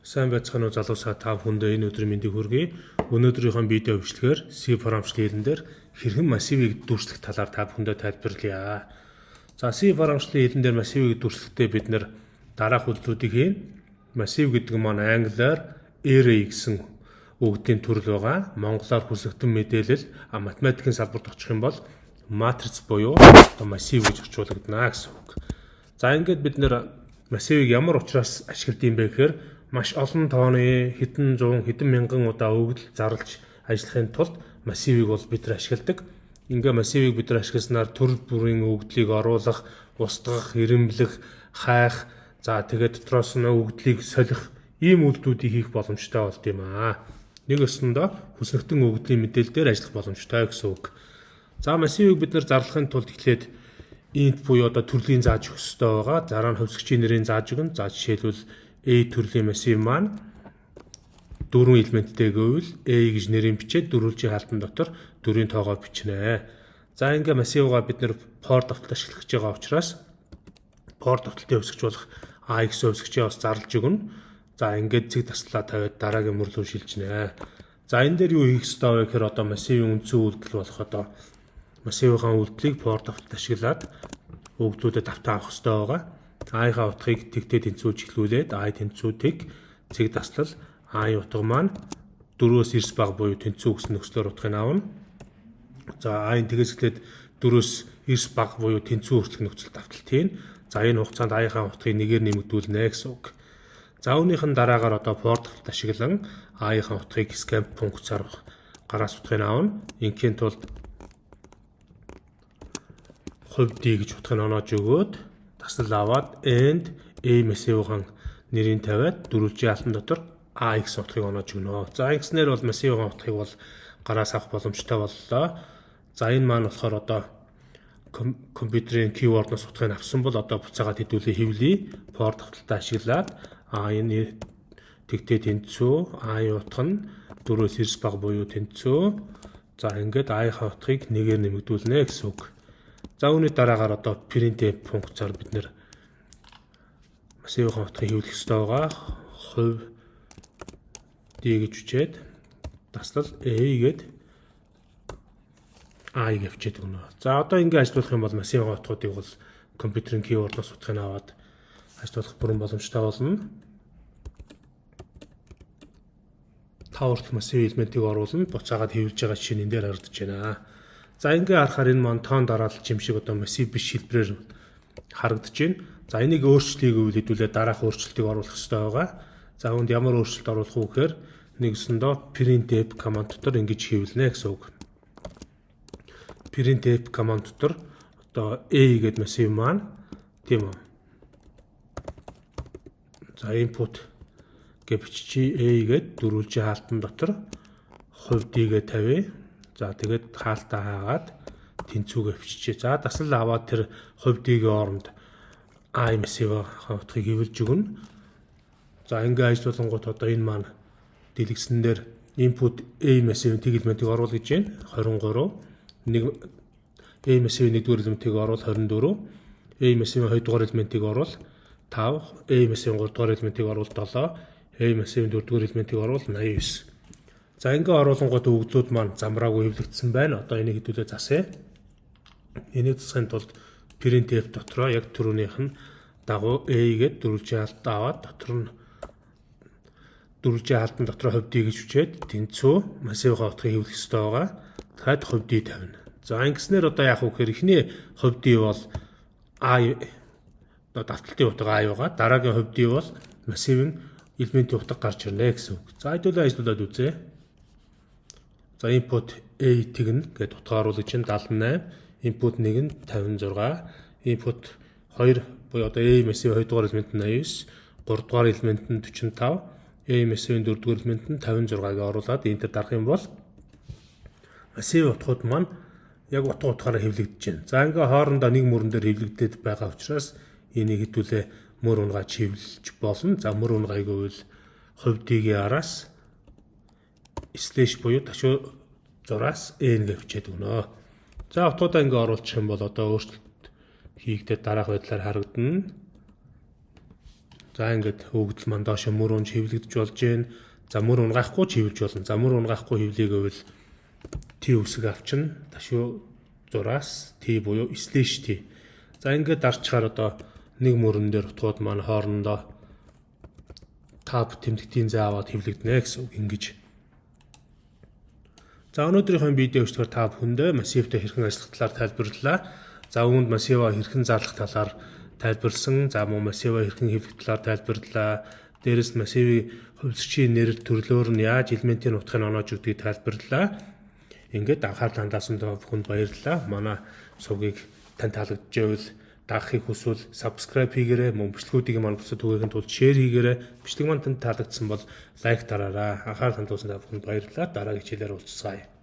Сайн байцгаана уу залуусаа та бүхэндээ энэ өдрийн мэндийг хүргэе. Өнөөдрийнхөө видео бичлэгээр C програмчлалын хэлэн дээр хэрхэн массивыг дүүрслэх талаар та бүхэндээ тайлбарлая. За C програмчлалын хэлэн дээр массивыг дүүрслэхдээ бид нэр дараах үйлдэлүүдийг хийн. Массив гэдэг нь маань англиар array гэсэн үгдийн төрөл байгаа. Монголоор хүсэгтэн мэдээлэл математикийн салбарт очих юм бол матриц буюу массив гэж орчуулагдана гэсэн үг. За ингээд бид нэр массивыг ямар учраас ашигладаг юм бэ гэхээр маш олон тооны хэдэн зуун хэдэн мянган удаа өгдөл зарлж ажиллахын тулд массивыг бол бид нар ашигладаг. Ингээ массивыг бид нар ашигласнаар төрөл бүрийн өгдлийг оруулах, устгах, ирэмблэх, хайх, за тэгээд дотроос нь өгдлийг солих ийм үйлдэлүүдийг хийх боломжтой болд юм аа. Нэг өсөндөө хүснэгтэн өгдлийн мэдээлэл дээр ажиллах боломжтой гэсэн үг. За массивыг бид нар зарлахын тулд эхлээд int буюу одоо төрлийн зааж өгөх ёстой байгаа. Дараа нь хувьсгчийн нэрийн зааж өгнө. За жишээлбэл A төрлийн массив маань 4 элементтэй гэвэл A гэж нэрийн бичээд дөрвөлжийн хаалтан дотор 4-ийн тоогоо бичнэ. За ингээ массивгаа бид нэр for давталт ашиглаж байгаа учраас for давталтын хувьсгч болох A гэсэн хувьсгчээ бас зарлж өгнө. За ингээд цэг таслаа тавиад дараагийн мөр рүү шилжнэ. За энэ дээр юу хийх ёстой вэ гэхээр одоо массивын үндсэн үйлдэл болох одоо массивын үйлдлийг for давталт ашиглаад өгдлүүдэд давтаа авах ёстой байгаа. А-ийнхаа утгыг тэгтээ тэнцвүүж эхлүүлээд А тэнцвүүдийг цэг таслал А-ийн утга маань 4-өөс 9 баг буюу тэнцүү гэсэн нөхцлөөр утгыг авна. За А-ийн тэгээс эхлээд 4-өөс 9 баг буюу тэнцүү хүртэлх нөхцөл давталт хийн. За энэ хугацаанд А-ийнхаа утгыг нэгээр нэмэгдүүлнэ гэсэн үг. За үүнийхэн дараагаар одоо for давталт ашиглан А-ийнхаа утгыг scamp функцаар гараас утгыг авна. Ингийн тулд хувь D гэж утгыг оноож өгөөд таслал аваад and A массивын нэрийг тавиад дөрвөлжийн хаалтан дотор A гэсэн утгыг оноож өгнө. За ингэснээр бол массивын утгыг бол гараас авах боломжтой боллоо. За энэ маань болохоор одоо компьютерийн keyword-ноос утгыг авсан бол одоо буцаагаад хэдүүлээ хэвлэе. For давталтаа ашиглаад энэ тэгтээ тэнцүү A-ийн утга нь 4-өөс 9 баг буюу тэнцүү. За ингээд A-ийнхаа утгыг нэгээр нэмэгдүүлнэ гэсэн үг. За үүний дараагаар одоо printf функцаар бид нэр массивын утгыг хэвлэх ёстой байгаа. Хувь D гэж үчээд таслал A гээд I гэвчээд өгнө. За одоо ингэ ажиллуулах юм бол массивын утгуудыг бол компьютерийн keyword-ноос утгыг аваад ажиллуулах бүрэн боломжтой болно. 5 хүртэл массивын элементийг оруулна. Буцаагаад хэвлэж байгаа жишээ нь энэ дээр харагдаж байна. За ингээ харахаар энэ маань тоон дараалал юм шиг одоо массив биш хэлбэрээр харагдаж байна. За энийг өөрчлөлийг хэдүүлээ дараах өөрчлөлтийг оруулах хэрэгтэй байгаа. За үүнд ямар өөрчлөлт оруулах вэ гэхээр нэгсэндээ printf command дотор ингэж хэвлэнэ гэсэн үг. Printf command дотор одоо A гэдэг массив маань тийм үү. За input гэвчи A гэдэг дөрвөлжийн хаалтан дотор хувь D гээ тавья. За тэгээд хаалтаа хаагаад тэнцүүгээ авчижээ. За таслал аваад тэр хувь D-ийн оронд I массивын утгыг хэвлэж өгнө. За ингээ ажиллуулангууд одоо энэ маань дэлгэсэн дээр input A массивын тэг элементийг оруул гэж байна. 23. Нэг A массивын 1-р элементийг оруул 24. A массивын 2-р элементийг оруул 5. A массивын 3-р элементийг оруул 7. A массивын 4-р элементийг оруул 89. За ингээ оруулангууд өгдлүүд маань замраагүй хэвлэгдсэн байна. Одоо энийг хэдүүлээ засъя. Энийг засахын тулд printf дотроо яг түрүүнийх нь дагуу A гээд дөрвөлжийн хаалтан аваад дотор нь дөрвөлжийн хаалтан дотроо хувь D гэж үчээд тэнцүү массивын утгыг хэвлэх ёстой байгаа. Дахиад хувь D тавина. За ингэснээр одоо яах вэ гэхээр эхний хувь D бол I давталтын утга I байгаа. Дараагийн хувь D бол массивын элементийн утга гарч ирнэ гэсэн үг. За хэдүүлээ ажиллуулад үзье. За input A тэгнэ гэдэг утга оруулж чинь 78, input 1 нь 56, input 2 буюу одоо A массивын 2-р элемент нь 89, 3-р элемент нь 45, A массивын 4-р элемент нь 56-ыг оруулаад энтер дарах юм бол массивын утгууд маань яг утгаараа хэвлэгдэж байна. За ингээ хоорондоо нэг мөрөн дээр хэвлэгдээд байгаа учраас энийг хэдүүлээ мөр унгааж хэвлэж болно. За мөр унгайг гэвэл хувь D-ийн араас slash буюу ташуу зураас n гэвчээд өгнө. За утгуудаа ингээ оруулчих юм бол одоо өөрчлөлт хийгдээд дараах байдлаар харагдана. За ингээд өгдөл маань доошо мөр унж хөвлөгдөж болж байна. За мөр унгахгүй ч хөвлөж болно. За мөр унгахгүй хөвлийг гэвэл T үсэг авчна. Дашуу зураас T буюу slash T. За ингээд дарчхаар одоо нэг мөрөн дээр утгууд маань хоорондоо tab тэмдэгтийн зай аваад хөвлөгдөнө гэсэн үг ингэж. За өнөөдрийнхөө видео өчтгөр та бүхэндээ массивтай хэрхэн ажиллах талаар тайлбарлалаа. За үүнд массива хэрхэн зарлах талаар тайлбарлсан. За мөн массива хэрхэн хэвлэх талаар тайлбарлалаа. Дээрээс массивын хувьсгчийн нэр төрлөөр нь яаж элементийн утгыг оноож өгдгийг тайлбарлалаа. Ингээд анхаарал хандуулсан бүхэнд баярлалаа. Манай сувгийг тань таалагдчихвэл дагахыг хүсвэл subscribe хийгээрэй. Мөн бичлэгүүдийг маань бусад түгээхин тулд share хийгээрэй. Бичлэг маань танд таалагдсан бол лайк дараарай. Анхаарал хандуулсан бүхэнд баярлалаа. Дараагийн хичээлээр уулзцаая.